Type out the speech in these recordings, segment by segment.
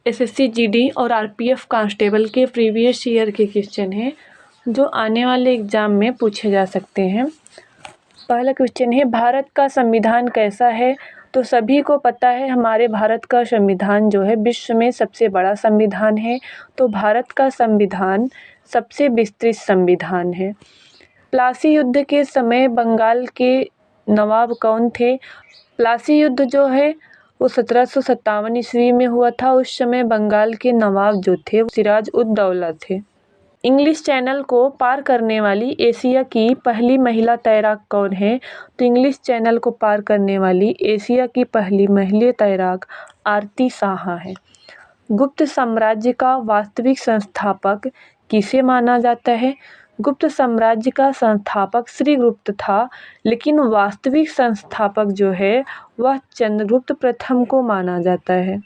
SSC GD और RPF constable के previous year के क्वेश्चन हैं जो आने वाले एग्ज़ाम में पूछे जा सकते हैं। पहला क्वेश्चन है, भारत का संविधान कैसा है? तो सभी को पता है हमारे भारत का संविधान जो है विश्व में सबसे बड़ा संविधान है। तो भारत का संविधान सबसे विस्तृत संविधान है। प्लासी युद्ध के समय बंगाल के नवाब कौन थे? प्लासी युद्ध जो है वो 1757 ईस्वी में हुआ था। उस समय बंगाल के नवाब जो थे वो सिराज उद दौला थे। इंग्लिश चैनल को पार करने वाली एशिया की पहली महिला तैराक कौन है? तो इंग्लिश चैनल को पार करने वाली एशिया की पहली महिला तैराक आरती साहा है। गुप्त साम्राज्य का वास्तविक संस्थापक किसे माना जाता है? गुप्त साम्राज्य का संस्थापक श्रीगुप्त था, लेकिन वास्तविक संस्थापक जो है वह चंद्रगुप्त प्रथम को माना जाता है।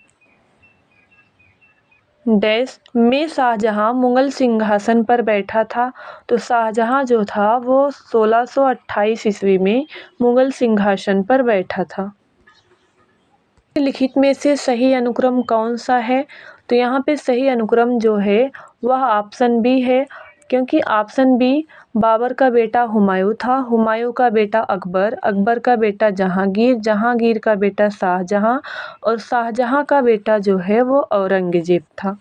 डैश में शाहजहां मुगल सिंहासन पर बैठा था। तो शाहजहां जो था वो 1628 ईस्वी में मुगल सिंहासन पर बैठा था। लिखित में से सही अनुक्रम कौन सा है? तो यहाँ पे सही अनुक्रम जो है वह ऑप्शन बी है, क्योंकि ऑप्शन बी बाबर का बेटा हुमायूं था, हुमायूं का बेटा अकबर, अकबर का बेटा जहांगीर, जहांगीर का बेटा शाहजहां और शाहजहां का बेटा जो है वो औरंगजेब था।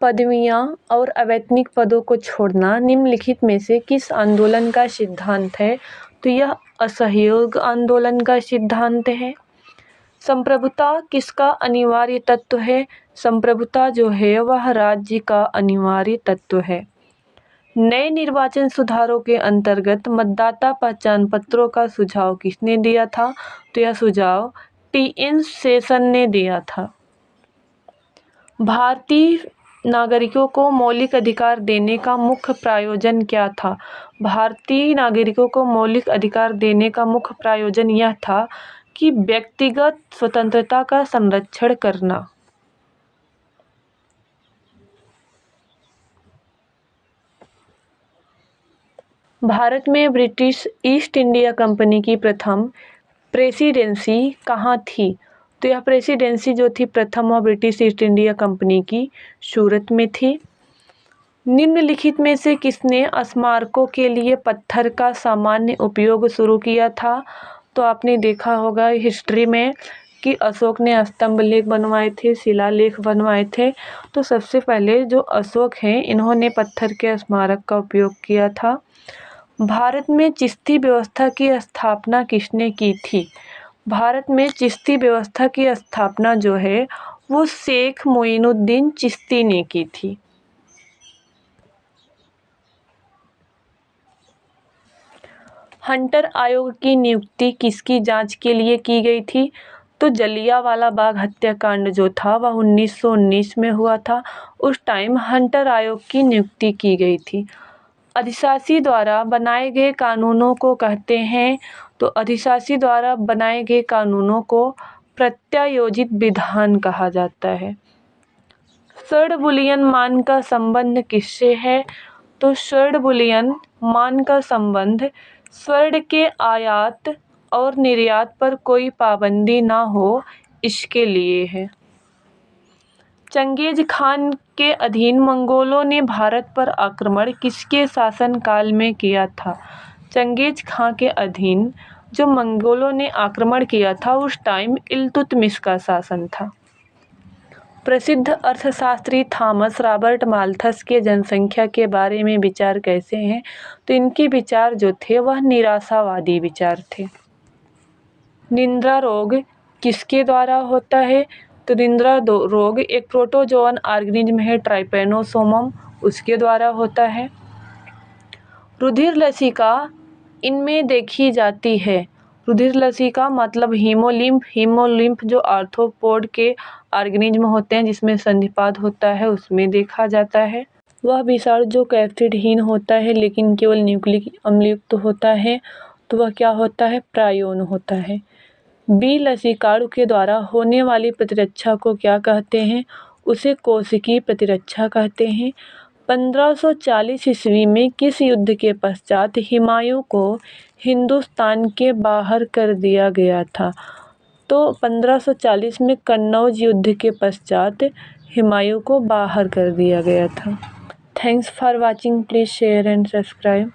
पदवियां और अवैतनिक पदों को छोड़ना निम्नलिखित में से किस आंदोलन का सिद्धांत है? तो यह असहयोग आंदोलन का सिद्धांत है। संप्रभुता किसका अनिवार्य तत्व है? संप्रभुता जो है वह राज्य का अनिवार्य तत्व है। नए निर्वाचन सुधारों के अंतर्गत मतदाता पहचान पत्रों का सुझाव किसने दिया था? तो यह सुझाव टी.एन. शेषन ने दिया था। भारतीय नागरिकों को मौलिक अधिकार देने का मुख्य प्रयोजन क्या था? भारतीय नागरिकों को मौलिक अधिकार देने का मुख्य प्रयोजन यह था कि व्यक्तिगत स्वतंत्रता का संरक्षण करना। भारत में ब्रिटिश ईस्ट इंडिया कंपनी की प्रथम प्रेसिडेंसी कहाँ थी? तो यह प्रेसिडेंसी जो थी प्रथम वह ब्रिटिश ईस्ट इंडिया कंपनी की सूरत में थी। निम्नलिखित में से किसने स्मारकों के लिए पत्थर का सामान्य उपयोग शुरू किया था? तो आपने देखा होगा हिस्ट्री में कि अशोक ने स्तंभ लेख बनवाए थे, शिलालेख बनवाए थे। तो सबसे पहले जो अशोक हैं इन्होंने पत्थर के स्मारक का उपयोग किया था। भारत में चिश्ती व्यवस्था की स्थापना किसने की थी? भारत में चिश्ती व्यवस्था की स्थापना जो है वो शेख मोइनुद्दीन चिश्ती ने की थी। हंटर आयोग की नियुक्ति किसकी जांच के लिए की गई थी? तो जलियांवाला बाग हत्याकांड जो था वह 1919 में हुआ था। उस टाइम हंटर आयोग की नियुक्ति की गई थी। अधिशासी द्वारा बनाए गए कानूनों को कहते हैं? तो अधिशासी द्वारा बनाए गए कानूनों को प्रत्यायोजित विधान कहा जाता है। स्वर्ण बुलियन मान का संबंध किससे है? तो स्वर्ण बुलियन मान का संबंध स्वर्ण के आयात और निर्यात पर कोई पाबंदी ना हो इसके लिए है। चंगेज खान के अधीन मंगोलों ने भारत पर आक्रमण किसके शासनकाल में किया था? चंगेज खान के अधीन जो मंगोलों ने आक्रमण किया था उस टाइम इल्तुतमिश का शासन था। प्रसिद्ध अर्थशास्त्री थॉमस रॉबर्ट माल्थस के जनसंख्या के बारे में विचार कैसे हैं? तो इनके विचार जो थे वह निराशावादी विचार थे। निद्रा रोग किसके द्वारा होता है? तो निद्रा रोग एक प्रोटोजोअन ऑर्गेनिज्म है ट्राइपैनोसोमम, उसके द्वारा होता है। रुधिर लसिका इनमें देखी जाती है। रुधिर लसिका मतलब हीमोलिम्फ, हीमोलिम्फ जो आर्थ्रोपोड के ऑर्गेनिज्म होते हैं जिसमें संधिपाद होता है उसमें देखा जाता है। वह विषाणु जो कैप्सिडहीन होता है लेकिन केवल न्यूक्लिक अम्ल युक्त होता है, तो वह क्या होता है? प्रायोन होता है। बी लसिकाणु के द्वारा होने वाली प्रतिरक्षा को क्या कहते हैं? उसे कोशिकीय प्रतिरक्षा कहते हैं। 1540 ईस्वी में किस युद्ध के पश्चात हुमायूं को हिंदुस्तान के बाहर कर दिया गया था? तो 1540 में कन्नौज युद्ध के पश्चात हुमायूं को बाहर कर दिया गया था। Thanks for watching, please share and subscribe.